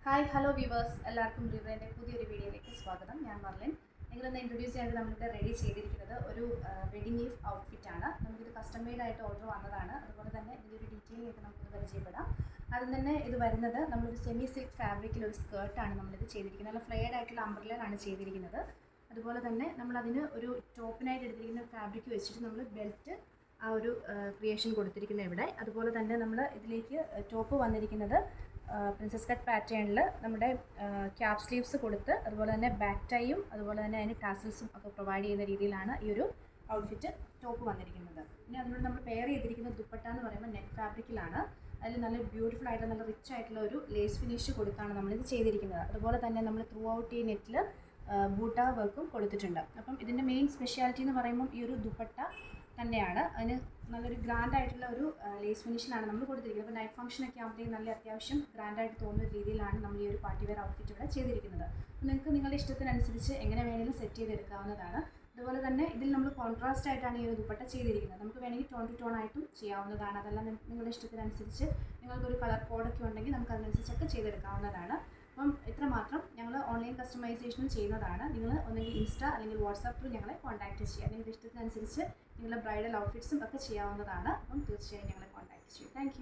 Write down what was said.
Hi hello viewers, എല്ലാവർക്കും റിവറിൻ്റെ പുതിയൊരു വീഡിയോയിലേക്ക് സ്വാഗതം. ഞാൻ മർലിൻ. നിങ്ങളൊന്ന് ഇൻട്രൊഡ്യൂസ് ചെയ്യാനായിട്ട് നമ്മളിത് റെഡി ചെയ്തിരിക്കുന്നത് ഒരു വെഡിങ് ഈവ് ഔട്ട്ഫിറ്റാണ്. നമുക്കിത് കസ്റ്റം മെയ്ഡ് ആയിട്ട് ഓർഡർ വന്നതാണ്. അതുപോലെ തന്നെ ഇതിൻ്റെ ഒരു ഡീറ്റെയിലിംഗ് ഒക്കെ നമുക്കിത് പരിചയപ്പെടാം. ആദ്യം തന്നെ ഇത് വരുന്നത് നമ്മളൊരു സെമി സിൽക്ക് ഫാബ്രിക്കിൽ ഒരു സ്കേർട്ടാണ് നമ്മളിത് ചെയ്തിരിക്കുന്നത്. നല്ല ഫ്ലെയർഡ് ആയിട്ടുള്ള അംബ്രലയാണ് ചെയ്തിരിക്കുന്നത്. അതുപോലെ തന്നെ നമ്മളതിന് ഒരു ടോപ്പിനായിട്ട് എടുത്തിരിക്കുന്ന ഫാബ്രിക് വെച്ചിട്ട് നമ്മൾ ബെൽറ്റ് ആ ഒരു ക്രിയേഷൻ കൊടുത്തിരിക്കുന്നത് ഇവിടെ. അതുപോലെ തന്നെ നമ്മൾ ഇതിലേക്ക് ടോപ്പ് വന്നിരിക്കുന്നത് പ്രിൻസസ് കട്ട് പാറ്റേണിൽ നമ്മുടെ ക്യാപ് സ്ലീവ്സ് കൊടുത്ത് അതുപോലെ തന്നെ ബാക്ക് ടൈയും അതുപോലെ തന്നെ അതിന് ടാസൽസും ഒക്കെ പ്രൊവൈഡ് ചെയ്യുന്ന രീതിയിലാണ് ഈ ഒരു ഔട്ട്ഫിറ്റ് ടോപ്പ് വന്നിരിക്കുന്നത്. പിന്നെ അതിനോട് നമ്മൾ പെയർ ചെയ്തിരിക്കുന്ന ദുപ്പട്ട എന്ന് പറയുമ്പോൾ നെറ്റ് ഫാബ്രിക്കിലാണ്. അതിൽ നല്ല ബ്യൂട്ടിഫുൾ ആയിട്ട് നല്ല റിച്ച് ആയിട്ടുള്ള ഒരു ലേസ് ഫിനിഷ് കൊടുത്താണ് നമ്മളിത് ചെയ്തിരിക്കുന്നത്. അതുപോലെ തന്നെ നമ്മൾ ത്രൂ ഔട്ട് ഈ നെറ്റിൽ ബൂട്ട വർക്കും കൊടുത്തിട്ടുണ്ട്. അപ്പം ഇതിൻ്റെ മെയിൻ സ്പെഷ്യാലിറ്റി എന്ന് പറയുമ്പം ഈ ഒരു ദുപ്പട്ട തന്നെയാണ്. അതിന് നല്ലൊരു ഗ്രാൻഡായിട്ടുള്ള ഒരു ലേസ് ഫിനിഷിലാണ് നമ്മൾ കൊടുത്തിരിക്കുന്നത്. അപ്പോൾ നൈറ്റ് ഫംഗ്ഷനൊക്കെ ആകുമ്പോഴത്തേക്കും നല്ല അത്യാവശ്യം ഗ്രാൻഡായിട്ട് തോന്നുന്ന രീതിയിലാണ് നമ്മൾ ഈ ഒരു പാർട്ടി വെയർ ഔട്ട്ഫിറ്റ് ഇവിടെ ചെയ്തിരിക്കുന്നത്. അപ്പോൾ നിങ്ങൾക്ക് നിങ്ങളുടെ ഇഷ്ടത്തിനനുസരിച്ച് എങ്ങനെ വേണമെങ്കിലും സെറ്റ് ചെയ്തെടുക്കാവുന്നതാണ്. അതുപോലെ തന്നെ ഇതിൽ നമ്മൾ കോൺട്രാസ്റ്റ് ആയിട്ടാണ് ഈ ഒരു ദുപ്പട്ട ചെയ്തിരിക്കുന്നത്. നമുക്ക് വേണമെങ്കിൽ ടോൺ ടു ടോൺ ആയിട്ടും ചെയ്യാവുന്നതാണ്. അതെല്ലാം നിങ്ങളുടെ ഇഷ്ടത്തിനനുസരിച്ച് നിങ്ങൾക്കൊരു കളർ കോഡൊക്കെ ഉണ്ടെങ്കിൽ നമുക്ക് അതിനനുസരിച്ചൊക്കെ ചെയ്തെടുക്കാവുന്നതാണ്. അപ്പം ഇത്രമാത്രം ഞങ്ങൾ ഓൺലൈൻ കസ്റ്റമൈസേഷനും ചെയ്യുന്നതാണ്. നിങ്ങൾ ഒന്നെങ്കിൽ ഇൻസ്റ്റ അല്ലെങ്കിൽ വാട്സാപ്പ് ത്രൂ ഞങ്ങളെ കോൺടാക്റ്റ് ചെയ്യുക. നിങ്ങളുടെ ഇഷ്ടത്തിനനുസരിച്ച് നിങ്ങളുടെ ബ്രൈഡൽ ഔട്ട്ഫിറ്റ്സും ഒക്കെ ചെയ്യാവുന്നതാണ്. അപ്പം തീർച്ചയായും ഞങ്ങളെ കോൺടാക്റ്റ് ചെയ്യും. താങ്ക്